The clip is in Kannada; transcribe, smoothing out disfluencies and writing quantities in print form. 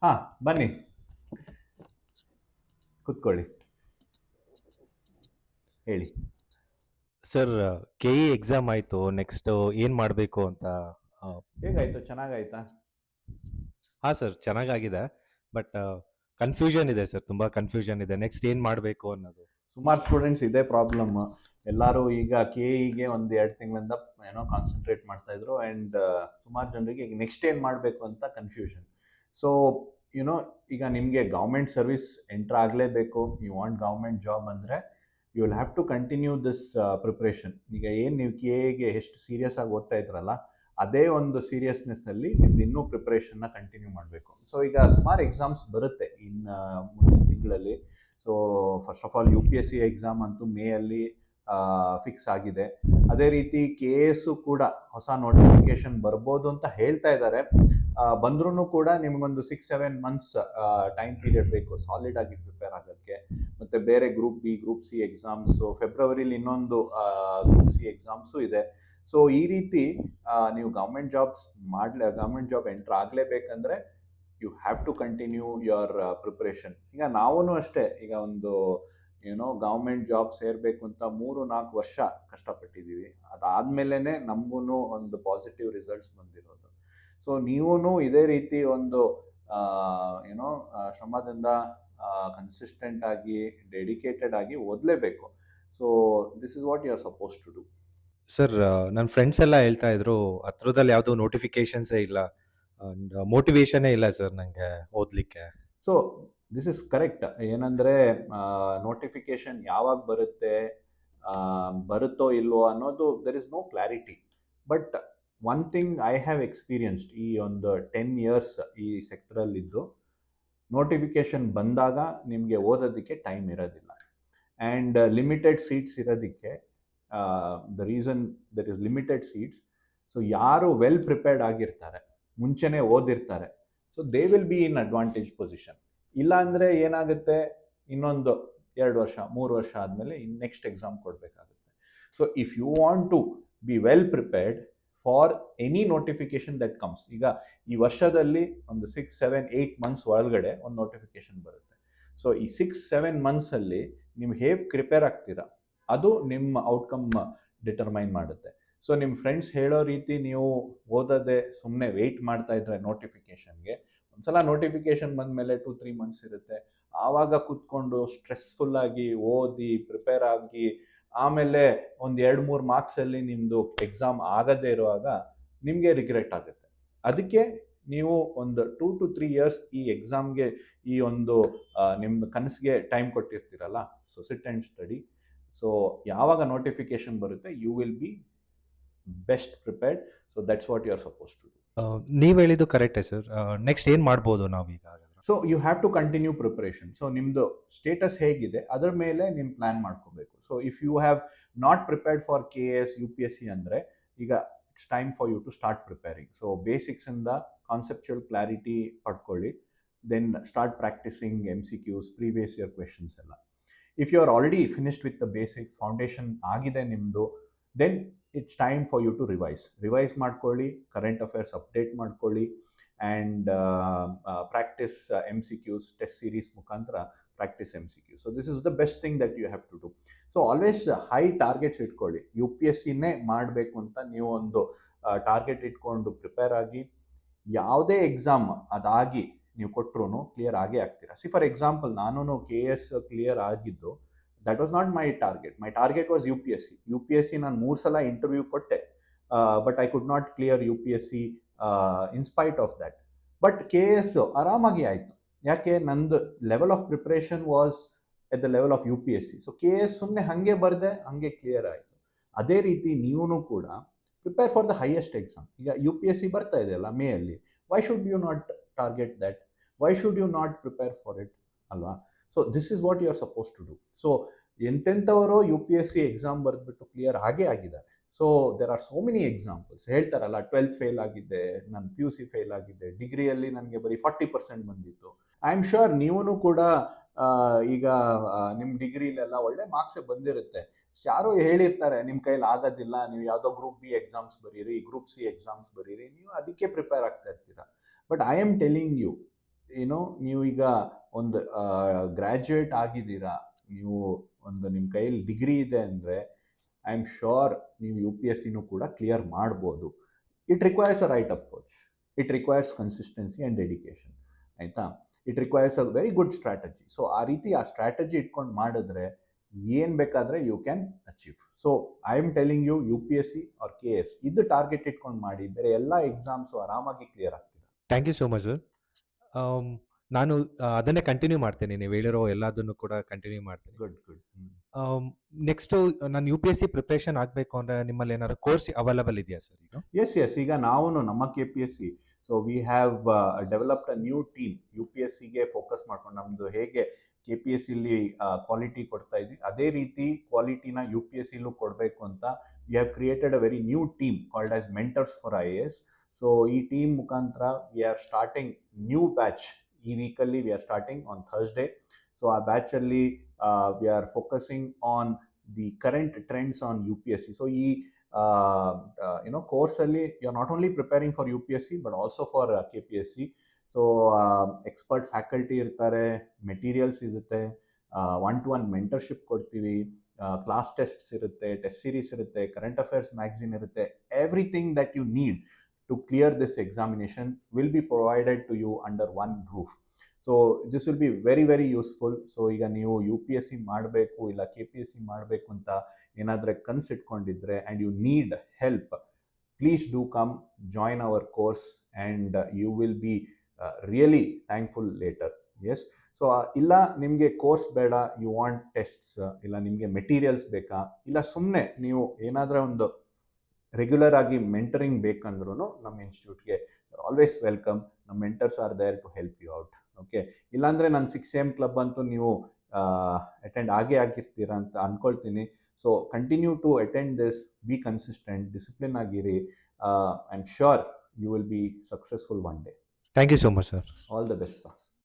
ಹಾ, ಬನ್ನಿ ಕುತ್ಕೊಳ್ಳಿ, ಹೇಳಿ. ಸರ್, ಕೆ.ಇ ಎಕ್ಸಾಮ್ ಆಯಿತು. ನೆಕ್ಸ್ಟ್ ಏನು ಮಾಡಬೇಕು ಅಂತ. ಹೇಗಾಯ್ತು? ಚೆನ್ನಾಗಾಯ್ತಾ? ಹಾಂ ಸರ್, ಚೆನ್ನಾಗಾಗಿದೆ. ಬಟ್ ಕನ್ಫ್ಯೂಷನ್ ಇದೆ ಸರ್, ತುಂಬ ಕನ್ಫ್ಯೂಷನ್ ಇದೆ. ನೆಕ್ಸ್ಟ್ ಏನು ಮಾಡಬೇಕು ಅನ್ನೋದು. ಸುಮಾರು ಸ್ಟೂಡೆಂಟ್ಸ್ ಇದೇ ಪ್ರಾಬ್ಲಮ್. ಎಲ್ಲರೂ ಈಗ ಕೆ.ಇಗೆ ಒಂದು 2 ತಿಂಗಳಿಂದ ಕಾನ್ಸಂಟ್ರೇಟ್ ಮಾಡ್ತಾ ಇದ್ರು. ಆ್ಯಂಡ್ ಸುಮಾರು ಜನರಿಗೆ ಈಗ ನೆಕ್ಸ್ಟ್ ಏನು ಮಾಡಬೇಕು ಅಂತ ಕನ್ಫ್ಯೂಷನ್. ಸೊ ಯುನೋ, ಈಗ ನಿಮಗೆ ಗೌರ್ಮೆಂಟ್ ಸರ್ವಿಸ್ ಎಂಟ್ರ್ ಆಗಲೇಬೇಕು, ಯು ವಾಂಟ್ ಗೌರ್ಮೆಂಟ್ ಜಾಬ್ ಅಂದರೆ you will have to continue this preparation. ಈಗ ಏನು ನೀವು ಕೆ.ಎಗೆ ಎಷ್ಟು ಸೀರಿಯಸ್ ಆಗಿ ಓದ್ತಾ ಇದ್ರಲ್ಲ, ಅದೇ ಒಂದು ಸೀರಿಯಸ್ನೆಸ್ಸಲ್ಲಿ ನಿಮ್ದು ಇನ್ನೂ ಪ್ರಿಪ್ರೇಷನ್ನ ಕಂಟಿನ್ಯೂ ಮಾಡಬೇಕು. ಸೊ ಈಗ ಸುಮಾರು ಎಕ್ಸಾಮ್ಸ್ ಬರುತ್ತೆ ಇನ್ನು ಮುಂದಿನ ತಿಂಗಳಲ್ಲಿ. So first of all UPSC exam ಅಂತೂ ಮೇ ಅಲ್ಲಿ ಫಿಕ್ಸ್ ಆಗಿದೆ. ಅದೇ ರೀತಿ KS ಕೂಡ ಹೊಸ ನೋಟಿಫಿಕೇಶನ್ ಬರ್ಬೋದು ಅಂತ ಹೇಳ್ತಾ ಇದ್ದಾರೆ. ಬಂದ್ರೂ ಕೂಡ ನಿಮಗೊಂದು 6-7 ಮಂತ್ಸ್ ಟೈಮ್ ಪೀರಿಯಡ್ ಬೇಕು ಸಾಲಿಡ್ ಆಗಿ ಪ್ರಿಪೇರ್ ಆಗೋಕ್ಕೆ. ಮತ್ತು ಬೇರೆ group B, group C exams, ಫೆಬ್ರವರಿಲಿ ಇನ್ನೊಂದು ಗ್ರೂಪ್ ಸಿ ಎಕ್ಸಾಮ್ಸು ಇದೆ. ಸೊ ಈ ರೀತಿ ನೀವು ಗೌರ್ಮೆಂಟ್ ಜಾಬ್ ಎಂಟ್ರ್ ಆಗಲೇಬೇಕಂದ್ರೆ you have to continue your preparation. ಈಗ ನಾವೂ ಅಷ್ಟೇ, ಈಗ ಒಂದು ಗೌರ್ಮೆಂಟ್ ಜಾಬ್ ಸೇರಬೇಕು ಅಂತ 3-4 ವರ್ಷ ಕಷ್ಟಪಟ್ಟಿದ್ದೀವಿ. ಅದಾದಮೇಲೆ ನಮಗೂ ಒಂದು ಪಾಸಿಟಿವ್ ರಿಸಲ್ಟ್ಸ್ ಬಂದಿರೋದು. ಸೊ ನೀವೂ ಇದೇ ರೀತಿ ಒಂದು ಶ್ರಮದಿಂದ ಕನ್ಸಿಸ್ಟೆಂಟ್ ಆಗಿ, ಡೆಡಿಕೇಟೆಡ್ ಆಗಿ ಓದಲೇಬೇಕು. So this is what you are suppose to do. Sir, ನನ್ನ ಫ್ರೆಂಡ್ಸ್ ಎಲ್ಲ ಹೇಳ್ತಾ ಇದ್ರು, ಹತ್ರದಲ್ಲಿ ಯಾವುದೂ ನೋಟಿಫಿಕೇಶನ್ಸೇ ಇಲ್ಲ, ಮೋಟಿವೇಶನ್ನೇ ಇಲ್ಲ ಸರ್ ನನಗೆ ಓದಲಿಕ್ಕೆ. So this is correct. ಏನಂದರೆ ನೋಟಿಫಿಕೇಶನ್ ಯಾವಾಗ ಬರುತ್ತೆ, ಬರುತ್ತೋ ಇಲ್ವೋ ಅನ್ನೋದು there is no clarity. But one thing I have experienced ಈ ಒಂದು 10 ಇಯರ್ಸ್ ಈ ಸೆಕ್ಟರಲ್ಲಿದ್ದು, ನೋಟಿಫಿಕೇಶನ್ ಬಂದಾಗ ನಿಮಗೆ ಓದೋದಕ್ಕೆ ಟೈಮ್ ಇರೋದಿಲ್ಲ. ಆ್ಯಂಡ್ ಲಿಮಿಟೆಡ್ ಸೀಟ್ಸ್ ಇರೋದಕ್ಕೆ, the reason that is limited seats. So ಯಾರು ವೆಲ್ ಪ್ರಿಪೇರ್ಡ್ ಆಗಿರ್ತಾರೆ, ಮುಂಚೆನೇ ಓದಿರ್ತಾರೆ, so they will be in advantage position. ಇಲ್ಲ ಅಂದರೆ ಏನಾಗುತ್ತೆ, ಇನ್ನೊಂದು 2 ವರ್ಷ 3 ವರ್ಷ ಆದಮೇಲೆ ನೆಕ್ಸ್ಟ್ ಎಕ್ಸಾಮ್ ಕೊಡಬೇಕಾಗುತ್ತೆ. So if you want to be well prepared for any notification that comes, ಈಗ ಈ ವರ್ಷದಲ್ಲಿ ಒಂದು 6-7-8 ಮಂತ್ಸ್ ಒಳಗಡೆ ಒಂದು ನೋಟಿಫಿಕೇಶನ್ ಬರುತ್ತೆ. ಸೊ ಈ 6-7 ಮಂತ್ಸಲ್ಲಿ ನೀವು ಹೇಗೆ ಪ್ರಿಪೇರ್ ಆಗ್ತೀರಾ, ಅದು ನಿಮ್ಮ ಔಟ್ಕಮ್ ಡಿಟರ್ಮೈನ್ ಮಾಡುತ್ತೆ. ಸೊ ನಿಮ್ಮ ಫ್ರೆಂಡ್ಸ್ ಹೇಳೋ ರೀತಿ ನೀವು ಓದೋದೇ ಸುಮ್ಮನೆ ವೆಯ್ಟ್ ಮಾಡ್ತಾ ಇದ್ರೆ ನೋಟಿಫಿಕೇಷನ್ಗೆ, ಒಂದ್ಸಲ ನೋಟಿಫಿಕೇಶನ್ ಬಂದಮೇಲೆ 2-3 ಮಂತ್ಸ್ ಇರುತ್ತೆ. ಆವಾಗ ಕೂತ್ಕೊಂಡು ಸ್ಟ್ರೆಸ್ಫುಲ್ಲಾಗಿ ಓದಿ ಪ್ರಿಪೇರ್ ಆಗಿ ಆಮೇಲೆ ಒಂದು 2-3 ಮಾರ್ಕ್ಸಲ್ಲಿ ನಿಮ್ಮದು ಎಕ್ಸಾಮ್ ಆಗದೇ ಇರುವಾಗ ನಿಮಗೆ ರಿಗ್ರೆಟ್ ಆಗುತ್ತೆ. ಅದಕ್ಕೆ ನೀವು ಒಂದು 2-3 ಇಯರ್ಸ್ ಈ ಎಕ್ಸಾಮ್ಗೆ, ಈ ಒಂದು ನಿಮ್ಮ ಕನಸಿಗೆ ಟೈಮ್ ಕೊಟ್ಟಿರ್ತೀರಲ್ಲ, so sit and study. So ಯಾವಾಗ ನೋಟಿಫಿಕೇಶನ್ ಬರುತ್ತೆ, you will be best prepared. So that's what you are suppose to do. ನೀವು ಹೇಳಿದ್ದು ಕರೆಕ್ಟೇ ಸರ್. ನೆಕ್ಸ್ಟ್ ಏನು ಮಾಡ್ಬೋದು ನಾವೀಗ? So you have to continue preparation. So ನಿಮ್ಮದು ಸ್ಟೇಟಸ್ ಹೇಗಿದೆ ಅದರ ಮೇಲೆ ನಿಮ್ಮ ಪ್ಲ್ಯಾನ್ ಮಾಡ್ಕೋಬೇಕು. So if you have not prepared for KS UPSC ಅಂದರೆ, ಈಗ it's time for you to start preparing. So ಬೇಸಿಕ್ಸಿಂದ conceptual clarity ಪಡ್ಕೊಳ್ಳಿ, then start practising MCQs, previous year questions ಎಲ್ಲ. If you are already finished with the basics, foundation ಆಗಿದೆ ನಿಮ್ಮದು, then it's time for you to revise ಮಾಡ್ಕೊಳ್ಳಿ, ಕರೆಂಟ್ ಅಫೇರ್ಸ್ ಅಪ್ಡೇಟ್ ಮಾಡ್ಕೊಳ್ಳಿ, and practise MCQs, test series ಮುಖಾಂತರ practise MCQs. So this is the best thing that you have to do. So always high targets ಇಟ್ಕೊಳ್ಳಿ. UPSCನೇ ಮಾಡಬೇಕು ಅಂತ ನೀವು ಒಂದು ಟಾರ್ಗೆಟ್ ಇಟ್ಕೊಂಡು ಪ್ರಿಪೇರ್ ಆಗಿ, ಯಾವುದೇ ಎಕ್ಸಾಮ್ ಅದಾಗಿ ನೀವು ಕೊಟ್ಟರು ಕ್ಲಿಯರ್ ಆಗೇ ಆಗ್ತೀರಾ. ಸಿ ಫಾರ್ ಎಕ್ಸಾಂಪಲ್, ನಾನು KS ಕ್ಲಿಯರ್ ಆಗಿದ್ದು, that was not my target. My target was UPSC. ನಾನು 3 ಸಲ ಇಂಟರ್ವ್ಯೂ ಕೊಟ್ಟೆ, but I could not clear UPSC in spite of that. But KS ಆರಾಮಾಗಿ ಆಯಿತು. ಯಾಕೆ? ನಂದು level of preparation was at the level of UPSC. So KS ಸುಮ್ಮನೆ ಹಾಗೆ ಬರದೆ ಹಾಗೆ ಕ್ಲಿಯರ್ ಆಯಿತು. ಅದೇ ರೀತಿ ನೀವು ಕೂಡ prepare for the highest exam. ಈಗ UPSC ಬರ್ತಾ ಇದೆಯಲ್ಲ ಮೇ ಅಲ್ಲಿ, why should you not target that? Why should you not prepare for it ಅಲ್ವಾ? So this is what you are suppose to do. So ಎಂತೆಂಥವರು UPSC ಎಕ್ಸಾಮ್ ಬರೆದ್ಬಿಟ್ಟು ಕ್ಲಿಯರ್ ಆಗೇ ಆಗಿದ್ದಾರೆ. So there are so many examples. ಹೇಳ್ತಾರಲ್ಲ, 12th ಫೇಲ್ ಆಗಿದ್ದೆ, ನಾನು PUC ಫೇಲ್ ಆಗಿದ್ದೆ, ಡಿಗ್ರಿಯಲ್ಲಿ ನನಗೆ ಬರೀ 40% ಬಂದಿತ್ತು. ಐ ಆಮ್ ಶ್ಯೂರ್ ನೀವೂ ಕೂಡ ಈಗ ನಿಮ್ಮ ಡಿಗ್ರಿಲೆಲ್ಲ ಒಳ್ಳೆ ಮಾರ್ಕ್ಸೇ ಬಂದಿರುತ್ತೆ. ಯಾರೋ ಹೇಳಿರ್ತಾರೆ ನಿಮ್ಮ ಕೈಲಿ ಆಗೋದಿಲ್ಲ, ನೀವು ಯಾವುದೋ ಗ್ರೂಪ್ B ಎಕ್ಸಾಮ್ಸ್ ಬರೀರಿ, ಗ್ರೂಪ್ C ಎಕ್ಸಾಮ್ಸ್ ಬರೀರಿ, ನೀವು ಅದಕ್ಕೆ ಪ್ರಿಪೇರ್ ಆಗ್ತಾ ಇರ್ತೀರ. But I am telling you, ನೀವು ಈಗ ಒಂದು ಗ್ರ್ಯಾಜುಯೇಟ್ ಆಗಿದ್ದೀರಾ, ನೀವು ಒಂದು ನಿಮ್ಮ ಕೈಯಲ್ಲಿ ಡಿಗ್ರಿ ಇದೆ ಅಂದರೆ ಐ ಆಮ್ ಶ್ಯೂರ್ ನೀವು ಯು ಪಿ ಎಸ್ ಸಿನೂ ಕೂಡ ಕ್ಲಿಯರ್ ಮಾಡ್ಬೋದು. It requires a right approach, it requires consistency and dedication, ಆಯಿತಾ. It requires a very good strategy. So ಆ ರೀತಿ ಆ ಸ್ಟ್ರಾಟಜಿ ಇಟ್ಕೊಂಡು ಮಾಡಿದ್ರೆ ಏನು ಬೇಕಾದರೆ you can achieve. So I am telling you, U P S C or K S ಇದು ಟಾರ್ಗೆಟ್ ಇಟ್ಕೊಂಡು ಮಾಡಿ, ಬೇರೆ ಎಲ್ಲ ಎಕ್ಸಾಮ್ಸು ಆರಾಮಾಗಿ ಕ್ಲಿಯರ್ ಆಗ್ತದೆ. Thank you so much sir. ನಾನು ಅದನ್ನೇ ಕಂಟಿನ್ಯೂ ಮಾಡ್ತೇನೆ, ನೀವು ಹೇಳಿರೋ ಎಲ್ಲದನ್ನು ಕೂಡ ಕಂಟಿನ್ಯೂ ಮಾಡ್ತೀನಿ. Good good. ನೆಕ್ಸ್ಟು ನಾನು U P S C preparation ಆಗಬೇಕು ಅಂದರೆ ನಿಮ್ಮಲ್ಲಿ ಏನಾದ್ರು ಕೋರ್ಸ್ ಅವೈಲಬಲ್ ಇದೆಯಾ ಸರ್ ಈಗ? ಎಸ್ ಈಗ ನಾವು ನಮ್ಮ K P S C, so we have developed a new team U P S ಸಿಗೆ ಫೋಕಸ್ ಮಾಡ್ಕೊಂಡು. ನಮ್ಮದು ಹೇಗೆ ಕೆ ಪಿ ಎಸ್ ಸಿಲಿ ಕ್ವಾಲಿಟಿ ಕೊಡ್ತಾ ಇದ್ವಿ, ಅದೇ ರೀತಿ ಕ್ವಾಲಿಟಿನ ಯು ಪಿ ಎಸ್ ಸಿಲೂ ಕೊಡಬೇಕು ಅಂತ we have created a very new team called as mentors for I A S. So ಈ ಟೀಮ್ ಮುಖಾಂತರ we are starting new batch. ಈ ವೀಕಲ್ಲಿ we are starting on Thursday. So ಆ ಬ್ಯಾಚಲ್ಲಿ we are focusing on the current trends on U P S C. So ಈ ಕೋರ್ಸಲ್ಲಿ you are not only preparing for U P S C but also for K P S C. So expert faculty ಇರ್ತಾರೆ, ಮೆಟೀರಿಯಲ್ಸ್ ಇರುತ್ತೆ, 1-to-1 ಮೆಂಟರ್ಶಿಪ್ ಕೊಡ್ತೀವಿ, ಕ್ಲಾಸ್ ಟೆಸ್ಟ್ಸ್ ಇರುತ್ತೆ, ಟೆಸ್ಟ್ ಸೀರೀಸ್ ಇರುತ್ತೆ, ಕರೆಂಟ್ ಅಫೇರ್ಸ್ ಮ್ಯಾಗ್ಝಿನ್ ಇರುತ್ತೆ. Everything that you need to clear this examination will be provided to you under one roof. So this will be very very useful. So ಈಗ ನೀವು ಯು ಪಿ ಎಸ್ ಸಿ ಮಾಡಬೇಕು ಇಲ್ಲ ಕೆ ಪಿ ಎಸ್ ಸಿ ಮಾಡಬೇಕು ಅಂತ ಏನಾದರೆ ಕನಸಿಟ್ಕೊಂಡಿದ್ರೆ and you need help, please do come join our course and you will be really thankful later. Yes. So ಇಲ್ಲ ನಿಮಗೆ ಕೋರ್ಸ್ ಬೇಡ, ಯು ವಾಂಟ್ ಟೆಸ್ಟ್ಸ್, ಇಲ್ಲ ನಿಮಗೆ ಮೆಟೀರಿಯಲ್ಸ್ ಬೇಕಾ, ಇಲ್ಲ ಸುಮ್ಮನೆ ನೀವು ಏನಾದರೂ ಒಂದು ರೆಗ್ಯುಲರ್ ಆಗಿ ಮೆಂಟರಿಂಗ್ ಬೇಕಂದ್ರೂ ನಮ್ಮ ಇನ್ಸ್ಟಿಟ್ಯೂಟ್ಗೆ ಆಲ್ವೇಸ್ ವೆಲ್ಕಮ್. ನಮ್ಮ mentors are there to help you out. Okay, ಇಲ್ಲಾಂದರೆ ನಾನು 6am ಕ್ಲಬ್ ಅಂತೂ ನೀವು ಅಟೆಂಡ್ ಆಗಿರ್ತೀರಾ ಅಂತ ಅಂದ್ಕೊಳ್ತೀನಿ. So continue to attend this, be consistent, discipline ಆಗಿರಿ. I am sure you will be successful one day. Thank you so much sir. All the best.